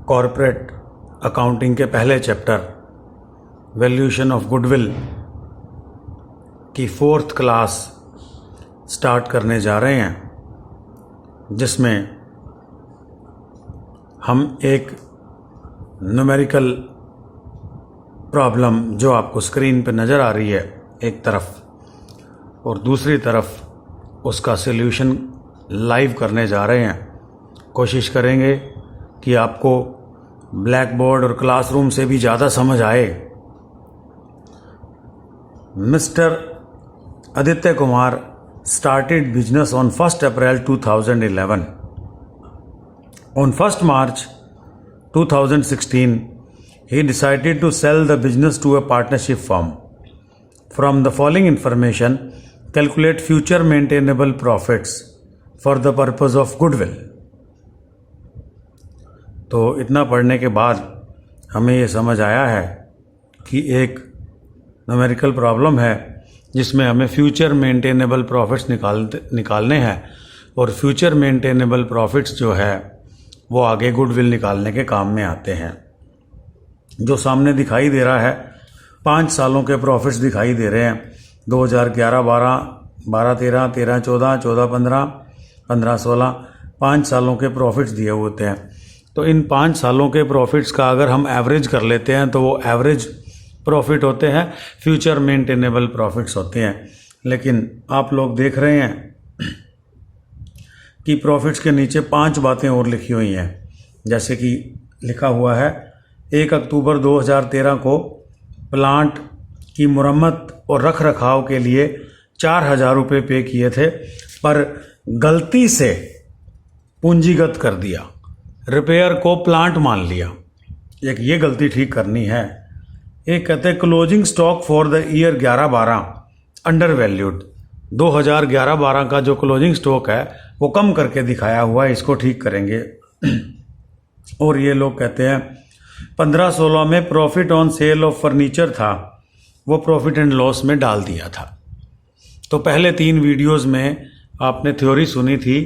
Corporate accounting के पहले chapter valuation of goodwill की 4th क्लास स्टार्ट करने जा रहे हैं, जिसमें हम एक न्यूमेरिकल प्रॉब्लम जो आपको स्क्रीन पर नज़र आ रही है एक तरफ और दूसरी तरफ उसका सॉल्यूशन लाइव करने जा रहे हैं। कोशिश करेंगे कि आपको ब्लैक बोर्ड और क्लासरूम से भी ज़्यादा समझ आए। Mister Aditya Kumar started business on 1st April 2011. On 1st March 2016, he decided to sell the business to a partnership firm. From the following information, calculate future maintainable profits for the purpose of goodwill. तो इतना पढ़ने के बाद हमें ये समझ आया है कि एक न्यूमेरिकल प्रॉब्लम है जिसमें हमें फ्यूचर मेंटेनेबल प्रॉफिट्स निकालने हैं और फ्यूचर मेंटेनेबल प्रॉफिट्स जो है वो आगे गुडविल निकालने के काम में आते हैं। जो सामने दिखाई दे रहा है 5 सालों के प्रॉफिट्स दिखाई दे रहे हैं, 2011-12, 12-13, 13-14, 14-15, 15-16, 5 सालों के प्रॉफिट्स दिए होते हैं। तो इन 5 सालों के प्रॉफिट्स का अगर हम एवरेज कर लेते हैं तो वो एवरेज प्रॉफिट होते हैं, फ्यूचर मेंटेनेबल प्रॉफिट्स होते हैं। लेकिन आप लोग देख रहे हैं कि प्रॉफिट्स के नीचे 5 बातें और लिखी हुई हैं, जैसे कि लिखा हुआ है 1 अक्टूबर 2013 को प्लांट की मुरम्मत और रख रखाव के लिए 4,000 रुपये पे किए थे, पर गलती से पूंजीगत कर दिया, रिपेयर को प्लांट मान लिया। एक ये गलती ठीक करनी है। एक कहते हैं closing stock for the year 11-12 under valued. 2011-12 का जो क्लोजिंग स्टॉक है वो कम करके दिखाया हुआ है, इसको ठीक करेंगे। और ये लोग कहते हैं 15-16 में profit on sale of furniture था, वो प्रॉफिट एंड लॉस में डाल दिया था। तो पहले 3 वीडियोस में आपने थ्योरी सुनी थी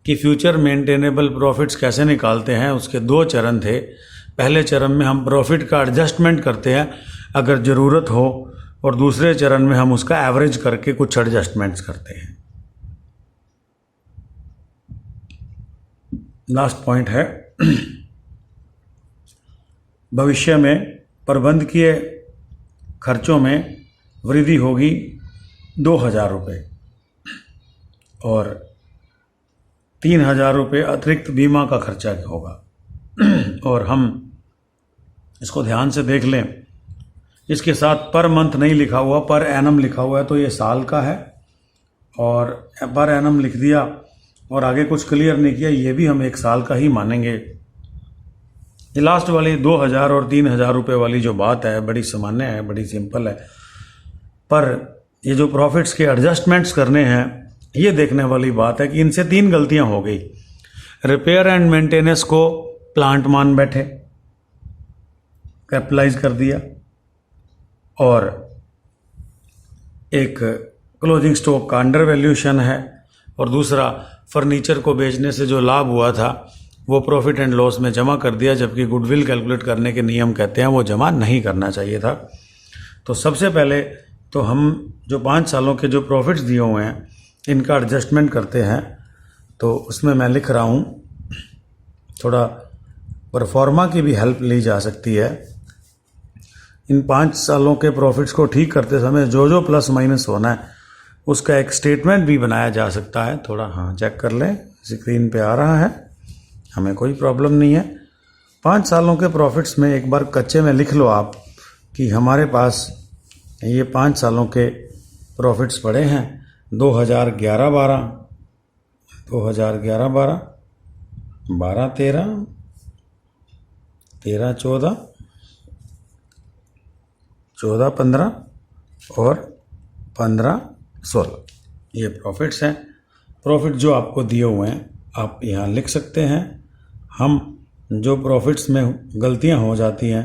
कि फ्यूचर मेंटेनेबल प्रॉफिट्स कैसे निकालते हैं। उसके 2 चरण थे। पहले चरण में हम प्रॉफिट का एडजस्टमेंट करते हैं अगर ज़रूरत हो, और दूसरे चरण में हम उसका एवरेज करके कुछ एडजस्टमेंट्स करते हैं। लास्ट पॉइंट है भविष्य में प्रबंधकीय खर्चों में वृद्धि होगी 2,000 रुपये और 3,000 रुपये अतिरिक्त बीमा का खर्चा होगा। और हम इसको ध्यान से देख लें, इसके साथ पर मंथ नहीं लिखा हुआ, पर एनम लिखा हुआ है, तो ये साल का है। और पर एनम लिख दिया और आगे कुछ क्लियर नहीं किया, ये भी हम 1 साल का ही मानेंगे। ये लास्ट वाली 2,000 और 3,000 रुपये वाली जो बात है बड़ी सामान्य है, बड़ी सिंपल है। पर ये जो प्रॉफिट्स के एडजस्टमेंट्स करने हैं, ये देखने वाली बात है कि इनसे 3 गलतियां हो गई। रिपेयर एंड मेंटेनेंस को प्लांट मान बैठे, कैपिटलाइज कर दिया, और एक क्लोजिंग स्टॉक का अंडर वैल्यूएशन है, और दूसरा फर्नीचर को बेचने से जो लाभ हुआ था वो प्रॉफिट एंड लॉस में जमा कर दिया, जबकि गुडविल कैलकुलेट करने के नियम कहते हैं वो जमा नहीं करना चाहिए था। तो सबसे पहले तो हम जो 5 सालों के जो प्रॉफिट्स दिए हुए हैं इनका एडजस्टमेंट करते हैं। तो उसमें मैं लिख रहा हूँ, थोड़ा परफॉर्मा की भी हेल्प ली जा सकती है। इन 5 सालों के प्रॉफिट्स को ठीक करते समय जो जो प्लस माइनस होना है उसका एक स्टेटमेंट भी बनाया जा सकता है। थोड़ा चेक कर लें, स्क्रीन पे आ रहा है, हमें कोई प्रॉब्लम नहीं है। 5 सालों के प्रॉफिट्स में एक बार कच्चे में लिख लो आप कि हमारे पास ये 5 सालों के प्रॉफिट्स पड़े हैं 2011-12, 2011-12, 12-13, 13-14, 14-15 और 15-16, ये प्रॉफिट्स हैं। प्रॉफिट जो आपको दिए हुए हैं आप यहाँ लिख सकते हैं। हम जो प्रॉफिट्स में गलतियाँ हो जाती हैं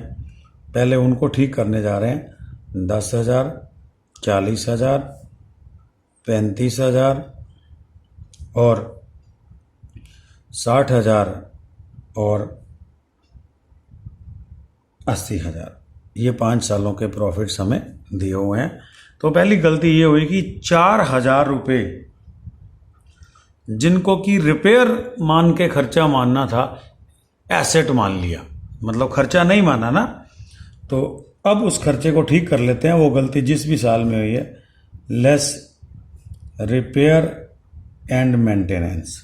पहले उनको ठीक करने जा रहे हैं। 10,000, 40,000, 35,000 और 60,000 और 80,000। ये 5 सालों के प्रॉफिट्स हमें दिए हुए हैं। तो पहली गलती ये हुई कि 4,000 रुपये जिनको कि रिपेयर मान के खर्चा मानना था, एसेट मान लिया, मतलब खर्चा नहीं माना ना। तो अब उस खर्चे को ठीक कर लेते हैं। वो गलती जिस भी साल में हुई है, लेस रिपेयर एंड मेंटेनेंस,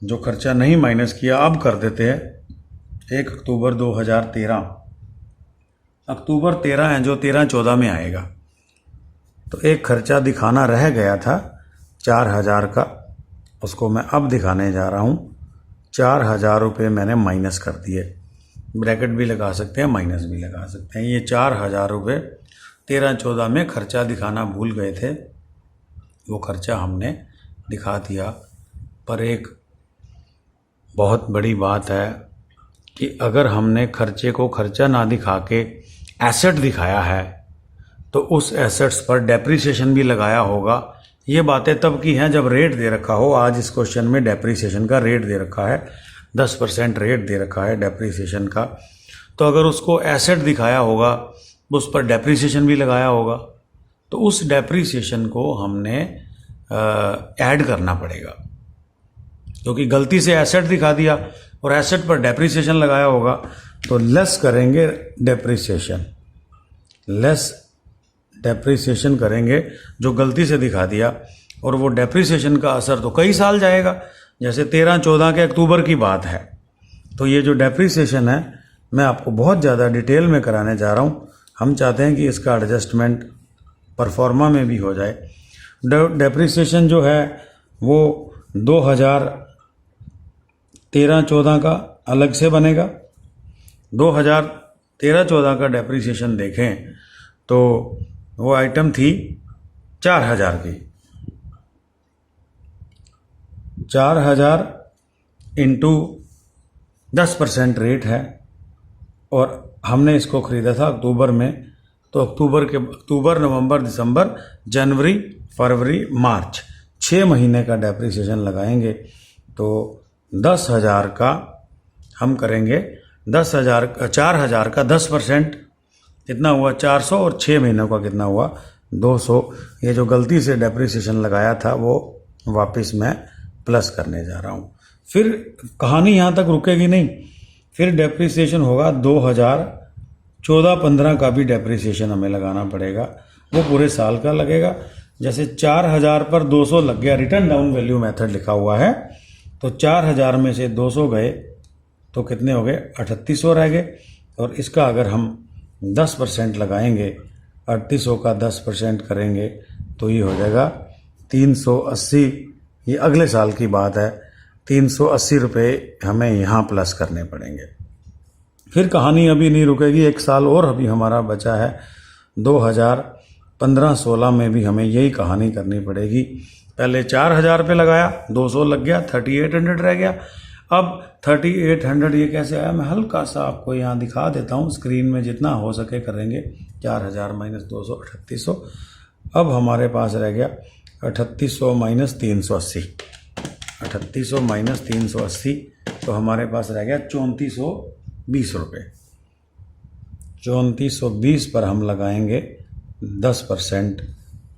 जो खर्चा नहीं माइनस किया अब कर देते हैं 1 अक्टूबर 2013। अक्टूबर 13 है जो 13-14 में आएगा। तो एक खर्चा दिखाना रह गया था 4,000 का, उसको मैं अब दिखाने जा रहा हूँ। 4,000 रुपये मैंने माइनस कर दिए, ब्रैकेट भी लगा सकते हैं, माइनस भी लगा सकते हैं। ये 4,000 रुपये 13-14 में खर्चा दिखाना भूल गए थे, वो खर्चा हमने दिखा दिया। पर एक बहुत बड़ी बात है कि अगर हमने खर्चे को खर्चा ना दिखा के एसेट दिखाया है तो उस एसेट्स पर डेप्रिसिएशन भी लगाया होगा। ये बातें तब की हैं जब रेट दे रखा हो। आज इस क्वेश्चन में डेप्रिसिएशन का रेट दे रखा है, 10% रेट दे रखा है डेप्रिसिएशन का। तो अगर उसको एसेट दिखाया होगा, उस पर डेप्रिसिएशन भी लगाया होगा, तो उस डेप्रिसिएशन को हमने ऐड करना पड़ेगा, क्योंकि गलती से एसेट दिखा दिया और एसेट पर डेप्रिसिएशन लगाया होगा। तो लेस करेंगे डेप्रिसिएशन, लेस डेप्रिसिएशन करेंगे जो गलती से दिखा दिया, और वो डेप्रिसिएशन का असर तो कई साल जाएगा। जैसे 13-14 के अक्टूबर की बात है। तो ये जो डेप्रिसिएशन है मैं आपको बहुत ज़्यादा डिटेल में कराने जा रहा हूँ। हम चाहते हैं कि इसका एडजस्टमेंट परफॉर्मा में भी हो जाए। डेप्रिसिएशन जो है वो 2013-14 का अलग से बनेगा। 2013-14 का डेप्रिसिएशन देखें तो वो आइटम थी 4,000 की। 4,000 इंटू 10% रेट है, और हमने इसको ख़रीदा था अक्टूबर में। तो अक्टूबर, नवंबर, दिसंबर, जनवरी, फरवरी, मार्च, 6 महीने का डेप्रिसिएशन लगाएंगे। तो 10,000 का हम करेंगे, 4,000 का 10% कितना हुआ, 400, और 6 महीनों का कितना हुआ, 200। ये जो गलती से डेप्रिसिएशन लगाया था वो वापस मैं प्लस करने जा रहा हूँ। फिर कहानी यहाँ तक रुकेगी नहीं, फिर डेप्रिसिएशन होगा 2014-15 का भी डेप्रिसिएशन हमें लगाना पड़ेगा। वो पूरे साल का लगेगा। जैसे 4,000 पर 200 लग गया, रिटर्न डाउन वैल्यू मेथड लिखा हुआ है, तो 4,000 में से 200 गए तो कितने हो गए, 3,800 रह गए। और इसका अगर हम 10% लगाएंगे, 3,800 का 10% करेंगे तो ये हो जाएगा 380। ये अगले साल की बात है। 380 रुपये हमें यहाँ प्लस करने पड़ेंगे। फिर कहानी अभी नहीं रुकेगी, एक साल और अभी हमारा बचा है। 2015-16 में भी हमें यही कहानी करनी पड़ेगी। पहले 4,000 पे लगाया, 200 लग गया, 3,800 रह गया। अब 3,800 ये कैसे आया, मैं हल्का सा आपको यहाँ दिखा देता हूँ स्क्रीन में, जितना हो सके करेंगे। 4,000 माइनस 200, 3,800। अब हमारे पास रह गया 3,800 माइनस 380, 3,800 माइनस 380, तो हमारे पास रह गया 3,420 रुपये। 3,420 पर हम लगाएंगे 10%,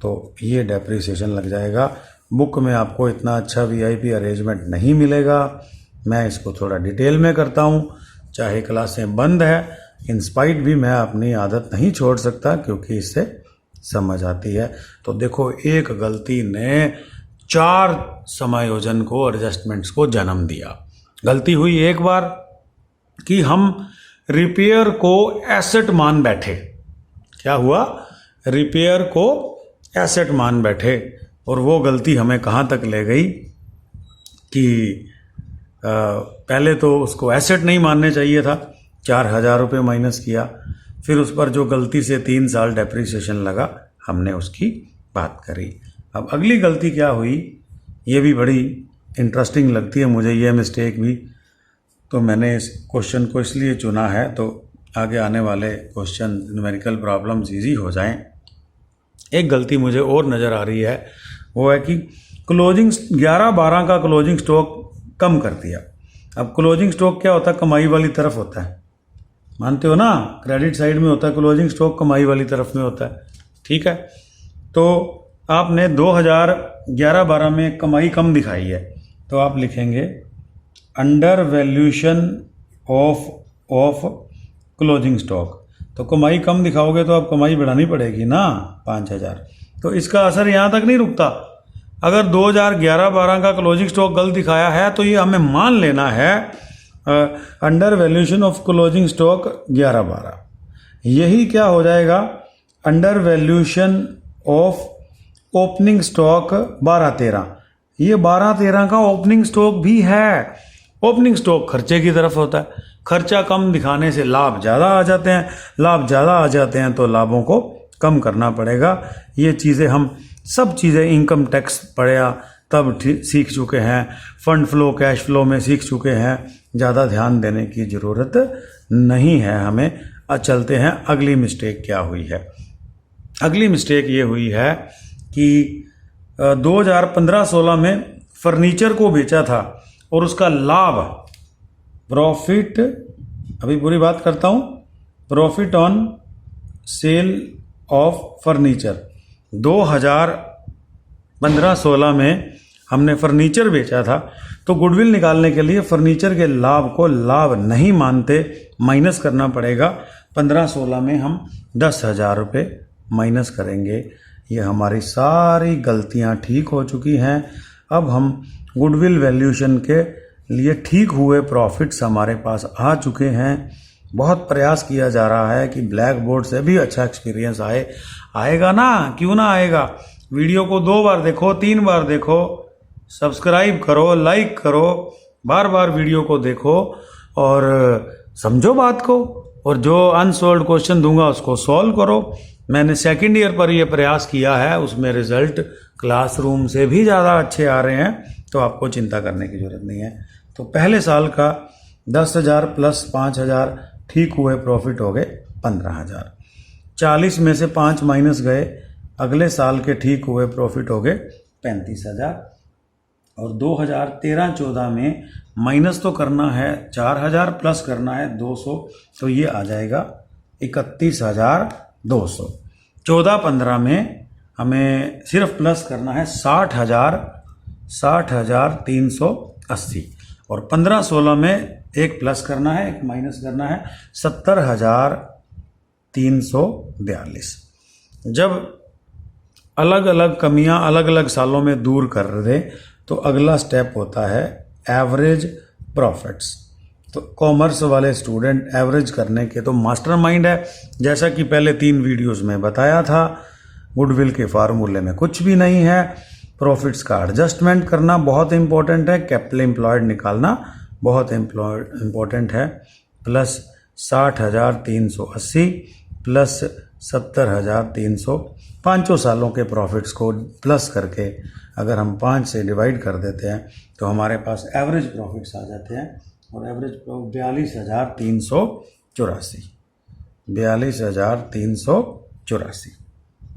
तो ये डेप्रिसिएशन लग जाएगा। बुक में आपको इतना अच्छा VIP अरेंजमेंट नहीं मिलेगा। मैं इसको थोड़ा डिटेल में करता हूँ, चाहे क्लासें बंद है, इंस्पाइट भी मैं अपनी आदत नहीं छोड़ सकता, क्योंकि इससे समझ आती है। तो देखो, एक गलती ने 4 समायोजन को, एडजस्टमेंट्स को जन्म दिया। गलती हुई एक बार कि हम रिपेयर को एसेट मान बैठे। क्या हुआ, रिपेयर को एसेट मान बैठे, और वो गलती हमें कहाँ तक ले गई कि पहले तो उसको एसेट नहीं मानने चाहिए था, 4,000 रुपये माइनस किया। फिर उस पर जो गलती से 3 साल डेप्रिसिएशन लगा, हमने उसकी बात करी। अब अगली गलती क्या हुई, ये भी बड़ी इंटरेस्टिंग लगती है मुझे, ये मिस्टेक भी। तो मैंने इस क्वेश्चन को इसलिए चुना है तो आगे आने वाले क्वेश्चन, न्यूमेरिकल प्रॉब्लम्स ईजी हो जाएं। एक गलती मुझे और नज़र आ रही है, वो है कि क्लोजिंग 11-12 का क्लोजिंग स्टॉक कम कर दिया। अब क्लोजिंग स्टॉक क्या होता है, कमाई वाली तरफ होता है। मानते हो ना, क्रेडिट साइड में होता है, क्लोजिंग स्टॉक कमाई वाली तरफ में होता है। ठीक है, तो आपने 2011-12 में कमाई कम दिखाई है, तो आप लिखेंगे under valuation of closing stock. तो कमाई कम दिखाओगे तो आप कमाई बढ़ानी पड़ेगी ना 5000। तो इसका असर यहाँ तक नहीं रुकता। अगर 2011-12 का क्लोजिंग स्टॉक गलत दिखाया है तो ये हमें मान लेना है under valuation of closing stock 11-12। यही क्या हो जाएगा, under valuation of opening stock 12-13। ये 12-13 का ओपनिंग स्टॉक भी है। ओपनिंग स्टॉक खर्चे की तरफ होता है, खर्चा कम दिखाने से लाभ ज़्यादा आ जाते हैं, लाभ ज़्यादा आ जाते हैं तो लाभों को कम करना पड़ेगा। ये चीज़ें हम सब चीज़ें इनकम टैक्स पढ़ा तब सीख चुके हैं, फंड फ्लो कैश फ्लो में सीख चुके हैं, ज़्यादा ध्यान देने की ज़रूरत नहीं है हमें। चलते हैं अगली मिस्टेक क्या हुई है। अगली मिस्टेक ये हुई है कि 2015-16 में फर्नीचर को बेचा था और उसका लाभ प्रॉफिट, अभी पूरी बात करता हूँ, profit on sale of furniture 2015-16 में हमने फर्नीचर बेचा था, तो गुडविल निकालने के लिए फर्नीचर के लाभ को लाभ नहीं मानते, माइनस करना पड़ेगा। 15-16 में हम 10,000 रुपये माइनस करेंगे। ये हमारी सारी गलतियां ठीक हो चुकी हैं। अब हम गुडविल वैल्यूएशन के लिए ठीक हुए प्रॉफिट्स हमारे पास आ चुके हैं। बहुत प्रयास किया जा रहा है कि ब्लैक बोर्ड से भी अच्छा एक्सपीरियंस आएगा ना, क्यों ना आएगा। वीडियो को 2 बार देखो, 3 बार देखो, सब्सक्राइब करो, लाइक करो, बार बार वीडियो को देखो और समझो बात को, और जो अनसॉल्व्ड क्वेश्चन दूंगा उसको सॉल्व करो। मैंने सेकंड ईयर पर यह प्रयास किया है, उसमें रिजल्ट क्लासरूम से भी ज़्यादा अच्छे आ रहे हैं, तो आपको चिंता करने की ज़रूरत नहीं है। तो पहले साल का 10,000 प्लस 5,000 ठीक हुए प्रॉफिट हो गए 15,000। 40 में से 5 माइनस गए, अगले साल के ठीक हुए प्रॉफिट हो गए 35,000। और 2013-14 में माइनस तो करना है 4,000, प्लस करना है 200, तो ये आ जाएगा 31,200। 14-15 में हमें सिर्फ प्लस करना है 60,380। और 15-16 में एक प्लस करना है, एक माइनस करना है 70,342। जब अलग अलग कमियां अलग अलग सालों में दूर कर रहे तो अगला स्टेप होता है एवरेज प्रॉफिट्स। तो कॉमर्स वाले स्टूडेंट एवरेज करने के तो मास्टरमाइंड है। जैसा कि पहले 3 वीडियोस में बताया था, गुडविल के फार्मूले में कुछ भी नहीं है। प्रॉफिट्स का एडजस्टमेंट करना बहुत इंपॉर्टेंट है, कैपिटल एम्प्लॉयड निकालना बहुत इम्पोर्टेंट है। प्लस 60,380 प्लस 70,300, 5 सालों के प्रॉफिट्स को प्लस करके अगर हम 5 से डिवाइड कर देते हैं तो हमारे पास एवरेज प्रॉफिट्स आ जाते हैं। और एवरेज 42,384। 42,384।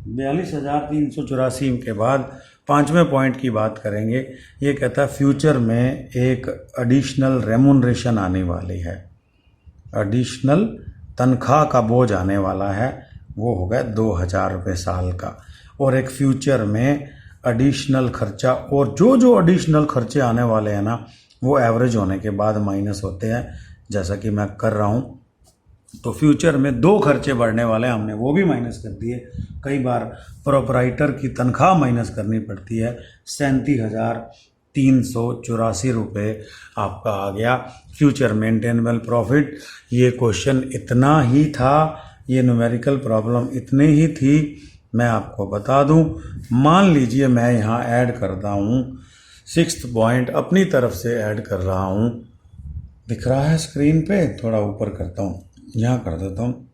42,384 के बाद 5वें पॉइंट की बात करेंगे। ये कहता है फ्यूचर में एक एडिशनल रेमुनरेशन आने वाली है, एडिशनल तनख्वाह का बोझ आने वाला है, वो होगा 2,000 रुपये साल का। और एक फ्यूचर में एडिशनल खर्चा, और जो एडिशनल खर्चे आने वाले हैं ना, वो एवरेज होने के बाद माइनस होते हैं, जैसा कि मैं कर रहा हूँ। तो फ्यूचर में 2 खर्चे बढ़ने वाले हैं, हमने वो भी माइनस कर दिए। कई बार प्रोपराइटर की तनख्वाह माइनस करनी पड़ती है। 37,384 रुपये आपका आ गया फ्यूचर मेंटेनेबल प्रॉफिट। ये क्वेश्चन इतना ही था, ये न्यूमेरिकल प्रॉब्लम इतनी ही थी। मैं आपको बता दूं, मान लीजिए मैं यहाँ ऐड करता हूँ 6th पॉइंट, अपनी तरफ से ऐड कर रहा हूँ। दिख रहा है स्क्रीन पे, थोड़ा ऊपर करता हूँ, यहाँ कर देता हूँ।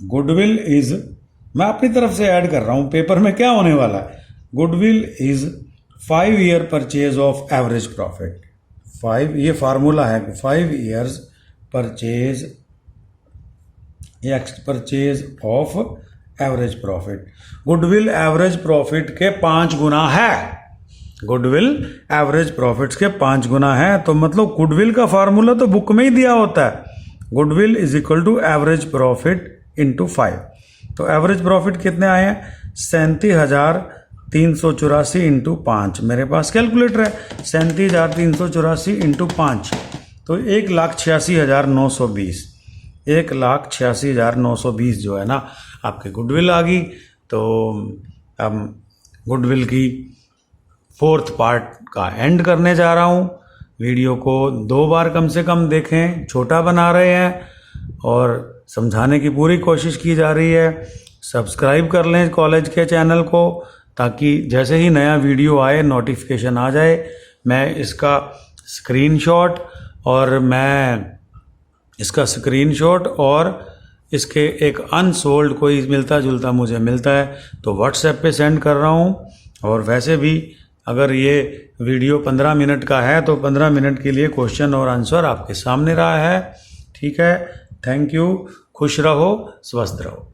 गुडविल इज, मैं अपनी तरफ से ऐड कर रहा हूँ, पेपर में क्या होने वाला है। Goodwill is 5 year purchase of average profit. 5, ये फार्मूला है, 5 years purchase of average profit. Goodwill average profit के 5 गुना है। गुडविल एवरेज प्रॉफिट्स के 5 गुना है। तो मतलब गुडविल का फार्मूला तो बुक में ही दिया होता है। Goodwill is equal to average profit into 5। तो एवरेज प्रॉफिट कितने आए हैं? 37,384 इंटू 5। मेरे पास कैलकुलेटर है, 37,384 इंटू 5 तो 1,86,920। 1,86,920 जो है ना आपकी गुडविल आ गई। तो अब गुडविल की 4th पार्ट का एंड करने जा रहा हूँ। वीडियो को 2 बार कम से कम देखें, छोटा बना रहे हैं और समझाने की पूरी कोशिश की जा रही है। सब्सक्राइब कर लें कॉलेज के चैनल को, ताकि जैसे ही नया वीडियो आए नोटिफिकेशन आ जाए। मैं इसका स्क्रीनशॉट और इसके एक अनसोल्ड कोई मिलता जुलता मुझे मिलता है तो व्हाट्सएप पे सेंड कर रहा हूँ। और वैसे भी अगर ये वीडियो 15 मिनट का है तो 15 मिनट के लिए क्वेश्चन और आंसर आपके सामने रहा है। ठीक है, थैंक यू, खुश रहो, स्वस्थ रहो।